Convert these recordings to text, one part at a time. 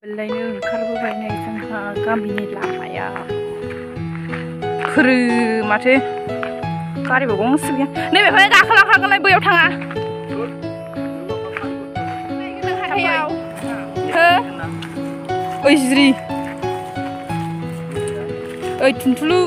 लायनो ओंखारबोबाय नै जोंहा गामिनि लामाया खोरो माथो गारिबो गंसे गैया नैबेहाय गाखोलांखागोनलाय बैयाव थाङा हाथायाव हो ओइ जिरि ओइ थुनथुलु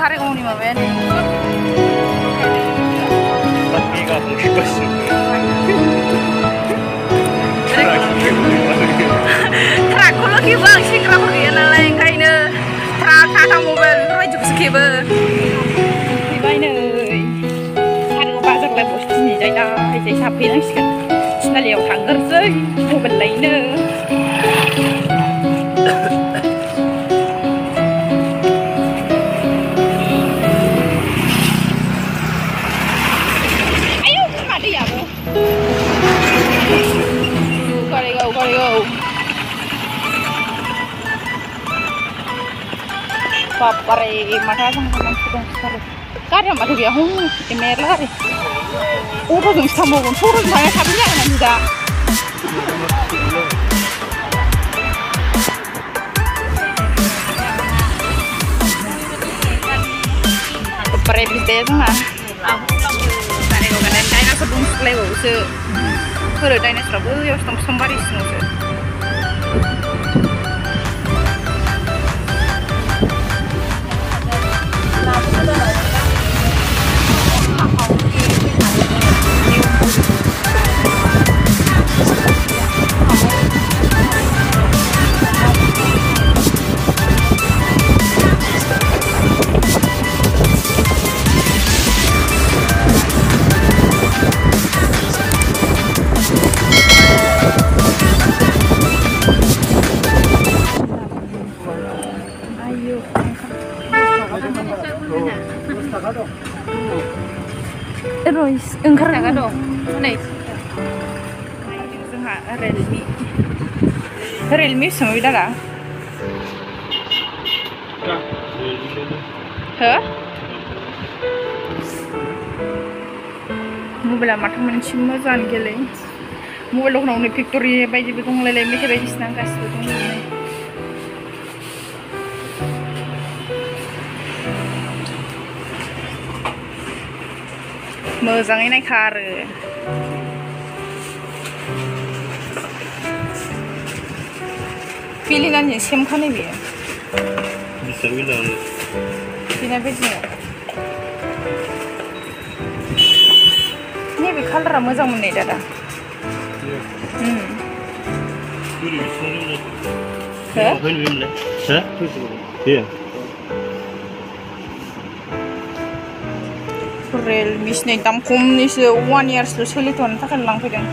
카레공이 마음에 네. 바퀴가 공식 것입니다. 트라콜로 기방 시끄러워 그게나라 인가이는 타타 모바일 로이 죽스키브 이바이는 하루가 바삭래 멋지니 자이다 이제 샤피랑 시간 지날려고 당거rsơ 모바일 라이는 Gotta go. Papare, mata sama sudah sekali. Karya mata dia merah. Udah dong sama pun, turun saya sapinya kan tidak. Papare bisa sama. Karya kau kan China sebelum level se. Kalau dinosaur itu ya sembari semua. Terus engkar dong, nih. जोंहा Realme sama beda lah. Hah? Mobile माथो मोनसे मोजां गेले. Mobile दखानावनो फेक्टरि बायदिबो दंलायलाय मेथाइ बायदिसिना गासिबो दंलायलाय. मोजाङै नायखा आरो फिलिनानि सेमखा नैबे बिना बेदिनो नैबे कालारा मोजां मोननाय दादा Realme sini tam komnis 1 year solicituan tak kan lang pegang.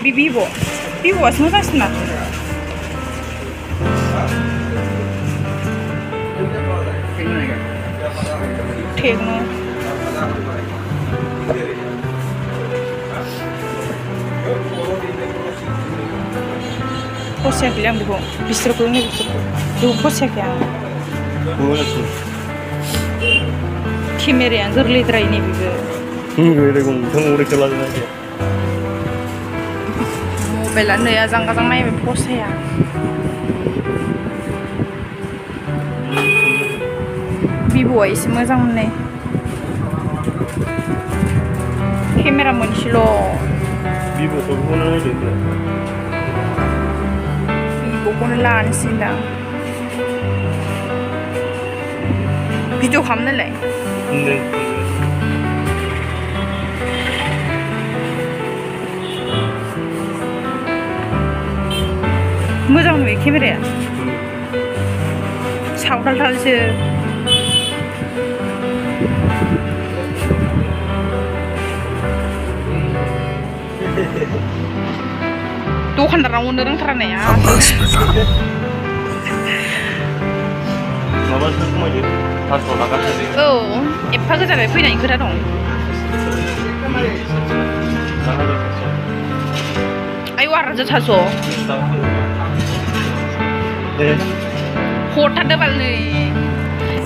Vivo semua tak senang. Tecno. Posnya bilang dulu, bistro kulungnya bistro. Dulu posnya kan. Kamera yang gerlitrai ini juga. Ini kong tengok udah kelas lagi. Mobile anu ya, zang-zang main posnya. Vivo isi mazang nih. Kamera muncul. Vivo pun ada juga. Bukan lain sih lah. Video hamil lah. Muzang nih kamera. Saudara-saudara दखानदारावनो रोंथारनाया माबासो खमायदो 500 लागासो औ एफा गोजाननिफ्राय फैनायनि खोथा दं आयौ 4,500 हरथारदो बाल नै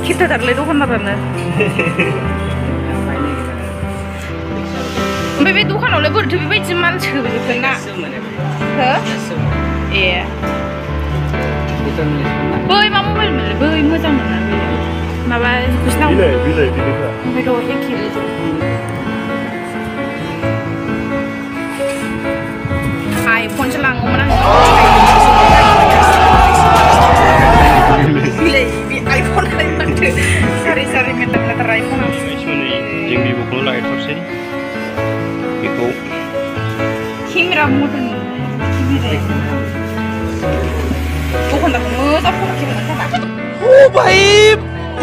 खिथाथारलै दखानदारानो ओमफ्राय बे दखानावलाय बोरैथो बेबायदि माल सोजोबगोन ना हो ए बै मा मबाइल मोनलै बै मोजां मोना बे माबा बिसिनाव बिलाइफ्रा ओमफ्रायथ' एखे आइफनसो लाङोमोन आङो बिलाइ बे आइफन माथो सारि मेटार आइफना जों भिभ'खौनो लायथ'सै बेखौ केमेरा मडर्न दखानदारखौ मोजां फट' खेबनो थाखा ओ भाई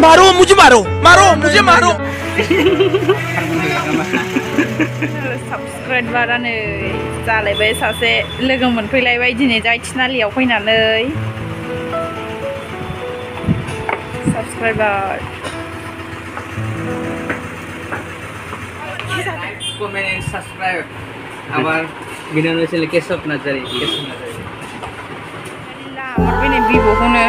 मारो मुझे मारो साबसक्राइबारानो जालायबाय सासे लोगो मोनफैलायबाय दिनै जायथिनालियाव फैनानै साबसक्राइबार कमेन्ट साबस्क्राइब আমার বিনানো ছেলে কেশব নাজারি আমার বেনে ভিভ'खौनो